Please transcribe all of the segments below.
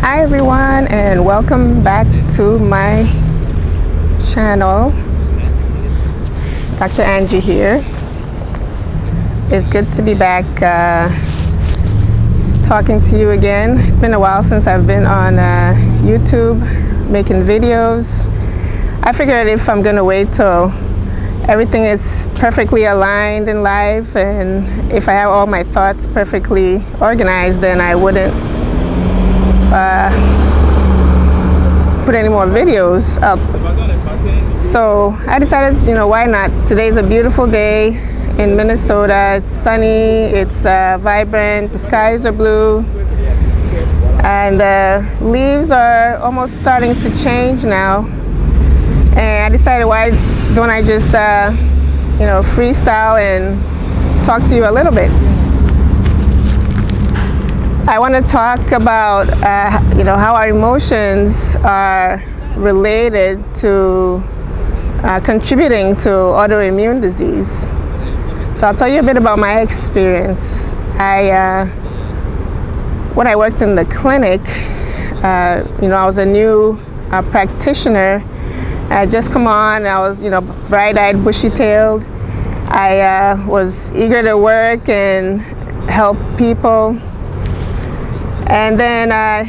Hi everyone, and welcome back to my channel. Dr. Angie here. It's good to be back talking to you again. It's been a while since I've been on YouTube making videos. I figured if I'm gonna wait till everything is perfectly aligned in life, and if I have all my thoughts perfectly organized, then I wouldn't put any more videos up. So I decided, why not? Today's a beautiful day in Minnesota. It's sunny, it's vibrant, the skies are blue, and leaves are almost starting to change now. And I decided, why don't I just freestyle and talk to you a little bit. I want to talk about how our emotions are related to contributing to autoimmune disease. So I'll tell you a bit about my experience. When I worked in the clinic, I was a new practitioner. I had just come on. I was bright-eyed, bushy-tailed. I was eager to work and help people. And then, a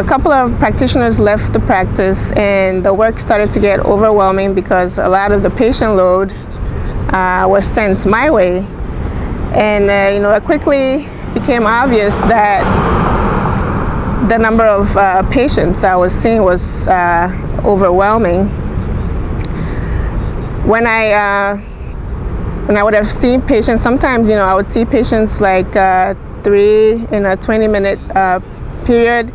couple of practitioners left the practice, and the work started to get overwhelming because a lot of the patient load was sent my way. And, it quickly became obvious that the number of patients I was seeing was overwhelming. When I would have seen patients, sometimes, I would see patients like 3 in a 20-minute period,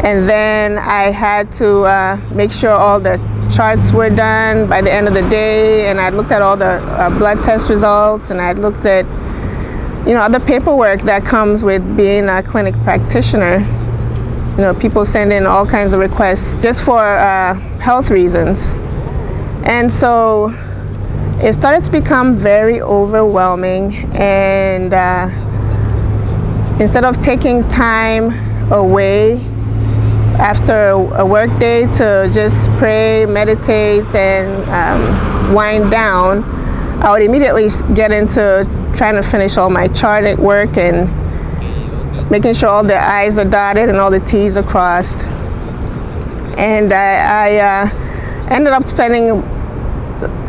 and then I had to make sure all the charts were done by the end of the day, and I looked at all the blood test results, and I looked at other paperwork that comes with being a clinic practitioner. People send in all kinds of requests just for health reasons, and so it started to become very overwhelming. And instead of taking time away after a work day to just pray, meditate, and wind down, I would immediately get into trying to finish all my chart work and making sure all the I's are dotted and all the T's are crossed. And I ended up spending,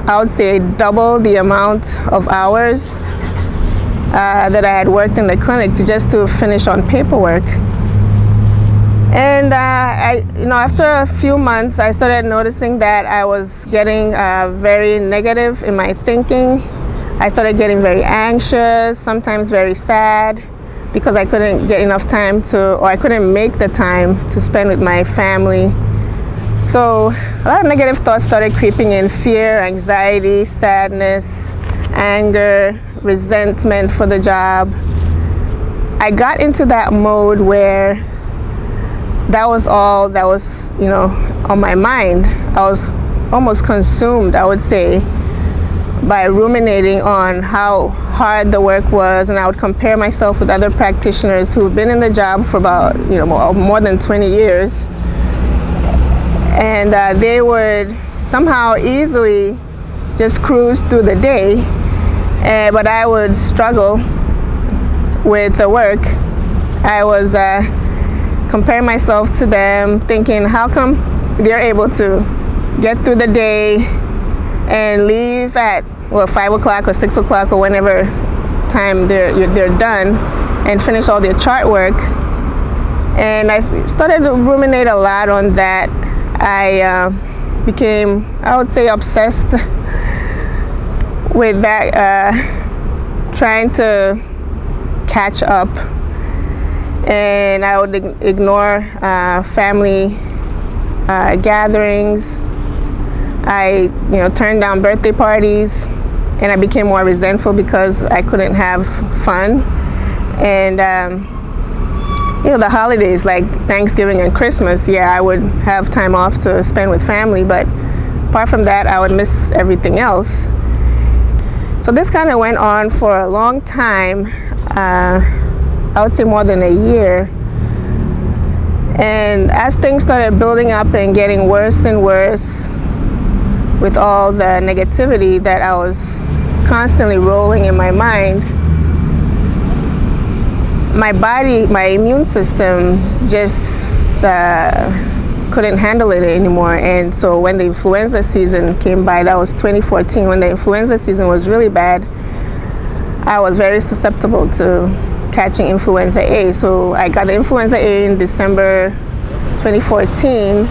I would say, double the amount of hours that I had worked in the clinic just to finish on paperwork. And after a few months, I started noticing that I was getting very negative in my thinking. I started getting very anxious, sometimes very sad, because I couldn't get enough time or I couldn't make the time to spend with my family. So a lot of negative thoughts started creeping in: fear, anxiety, sadness, anger, resentment for the job. I got into that mode where that was all that was, on my mind. I was almost consumed, I would say, by ruminating on how hard the work was, and I would compare myself with other practitioners who've been in the job for about, more than 20 years. And they would somehow easily just cruise through the day. But I would struggle with the work. I was comparing myself to them, thinking, how come they're able to get through the day and leave at 5 o'clock or 6 o'clock or whenever time they're done, and finish all their chart work. And I started to ruminate a lot on that. I became, I would say, obsessed with that, trying to catch up, and I would ignore family gatherings. I turned down birthday parties, and I became more resentful because I couldn't have fun. And the holidays like Thanksgiving and Christmas, I would have time off to spend with family, but apart from that, I would miss everything else. So this kind of went on for a long time, I would say more than a year. And as things started building up and getting worse and worse with all the negativity that I was constantly rolling in my mind, my body, my immune system just couldn't handle it anymore. And so when the influenza season came by, that was 2014, when the influenza season was really bad, I was very susceptible to catching influenza A. So I got the influenza A in December 2014.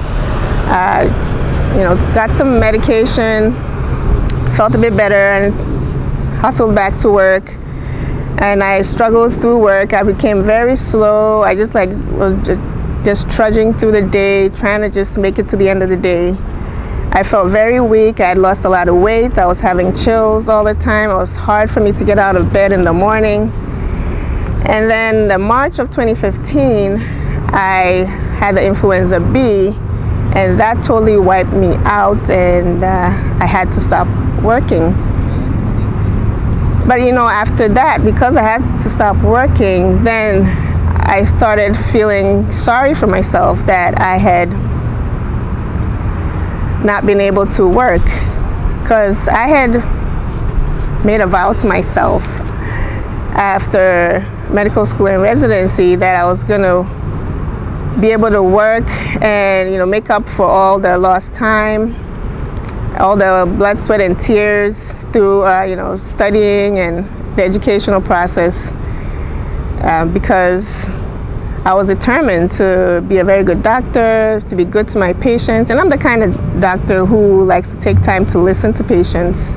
Got some medication, felt a bit better, and hustled back to work. And I struggled through work. I became very slow. I just was just trudging through the day, trying to just make it to the end of the day. I felt very weak. I had lost a lot of weight. I was having chills all the time. It was hard for me to get out of bed in the morning. And then the March of 2015, I had the Influenza B, and that totally wiped me out, and I had to stop working. But after that, because I had to stop working, then I started feeling sorry for myself that I had not been able to work, because I had made a vow to myself after medical school and residency that I was going to be able to work and make up for all the lost time, all the blood, sweat, and tears through studying and the educational process, because I was determined to be a very good doctor, to be good to my patients. And I'm the kind of doctor who likes to take time to listen to patients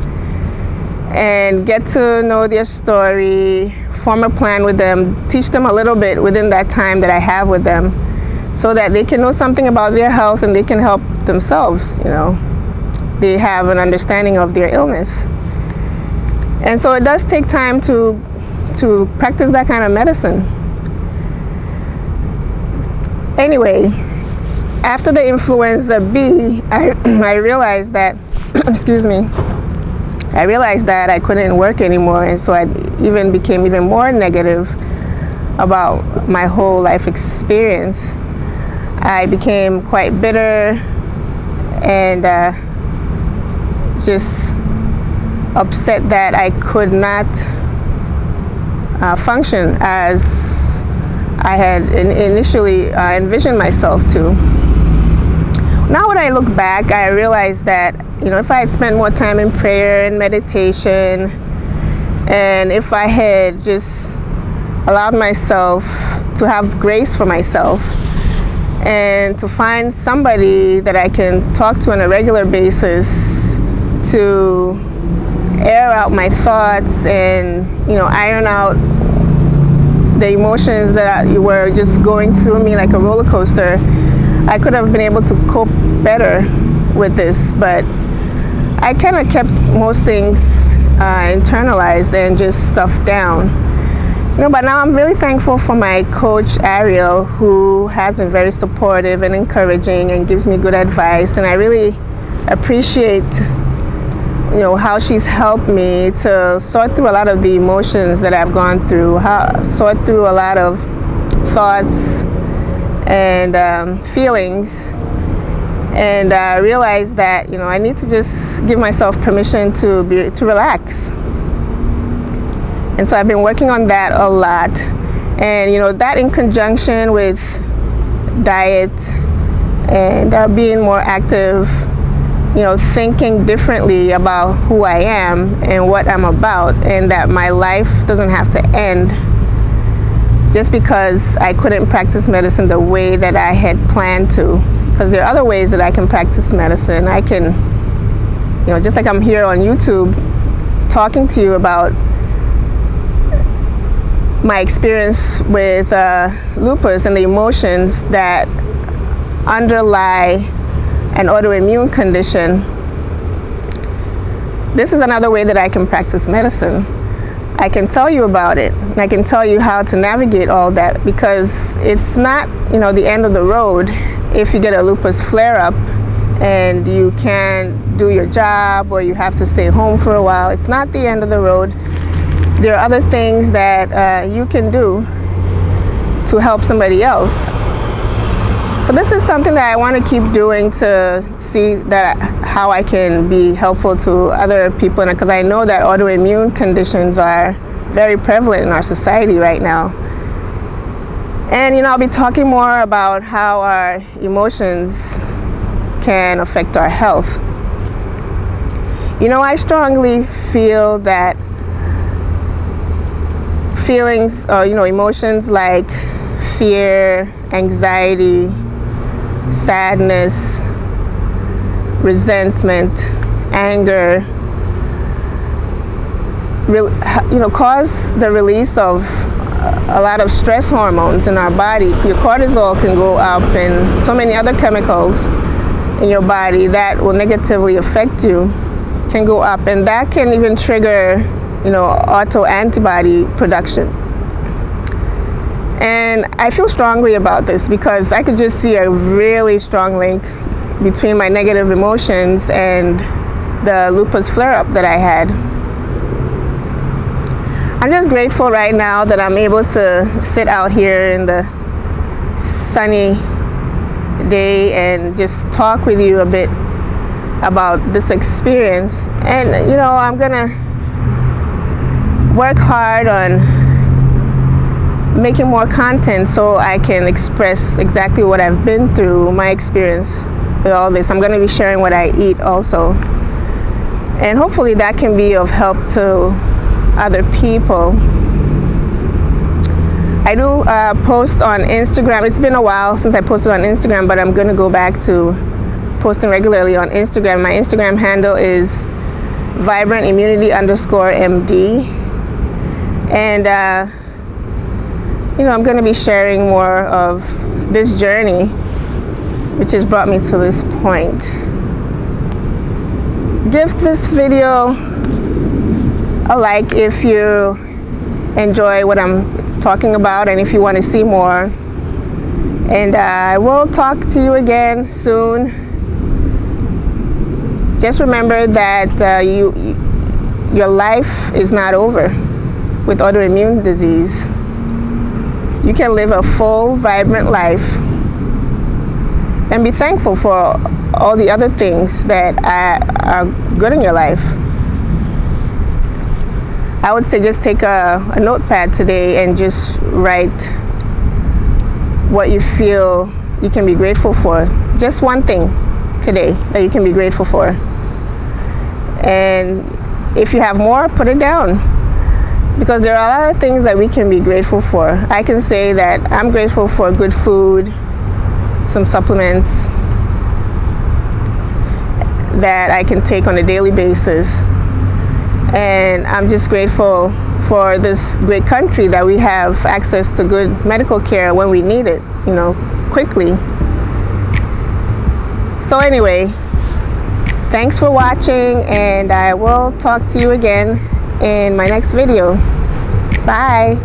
and get to know their story, form a plan with them, teach them a little bit within that time that I have with them, so that they can know something about their health and they can help themselves. They have an understanding of their illness. And so it does take time to practice that kind of medicine. Anyway, after the Influenza B, I realized that, I realized that I couldn't work anymore, and so I became even more negative about my whole life experience. I became quite bitter and just upset that I could not function as I had initially envisioned myself to. Now when I look back, I realize that if I had spent more time in prayer and meditation, and if I had just allowed myself to have grace for myself and to find somebody that I can talk to on a regular basis to air out my thoughts and iron out the emotions that were just going through me like a roller coaster, I could have been able to cope better with this. But I kind of kept most things internalized and just stuffed down. But now I'm really thankful for my coach Ariel, who has been very supportive and encouraging and gives me good advice, and I really appreciate how she's helped me to sort through a lot of the emotions that I've gone through, sort through a lot of thoughts and feelings, and realize that I need to just give myself permission to relax. And so I've been working on that a lot, and that in conjunction with diet and being more active, thinking differently about who I am and what I'm about, and that my life doesn't have to end just because I couldn't practice medicine the way that I had planned to. Because there are other ways that I can practice medicine. I can, just like I'm here on YouTube talking to you about my experience with lupus and the emotions that underlie an autoimmune condition. This is another way that I can practice medicine. I can tell you about it, and I can tell you how to navigate all that, because it's not, the end of the road if you get a lupus flare-up and you can't do your job or you have to stay home for a while. It's not the end of the road. There are other things that you can do to help somebody else. So this is something that I want to keep doing to see that how I can be helpful to other people, because I know that autoimmune conditions are very prevalent in our society right now. And I'll be talking more about how our emotions can affect our health. I strongly feel that feelings, emotions like fear, anxiety, sadness, resentment, anger, cause the release of a lot of stress hormones in our body. Your cortisol can go up, and so many other chemicals in your body that will negatively affect you can go up, and that can even trigger autoantibody production. And I feel strongly about this because I could just see a really strong link between my negative emotions and the lupus flare-up that I had. I'm just grateful right now that I'm able to sit out here in the sunny day and just talk with you a bit about this experience. And I'm gonna work hard on making more content so I can express exactly what I've been through, my experience with all this. I'm going to be sharing what I eat also, and hopefully that can be of help to other people. I do post on Instagram. It's been a while since I posted on Instagram, but I'm going to go back to posting regularly on Instagram. My Instagram handle is VibrantImmunity_MD, and I'm going to be sharing more of this journey, which has brought me to this point. Give this video a like if you enjoy what I'm talking about, and if you want to see more. And I will talk to you again soon. Just remember that your life is not over with autoimmune disease. You can live a full, vibrant life and be thankful for all the other things that are good in your life. I would say just take a notepad today and just write what you feel you can be grateful for. Just one thing today that you can be grateful for. And if you have more, put it down. Because there are a lot of things that we can be grateful for. I can say that I'm grateful for good food, some supplements that I can take on a daily basis. And I'm just grateful for this great country that we have access to good medical care when we need it, quickly. So anyway, thanks for watching, and I will talk to you again in my next video. Bye.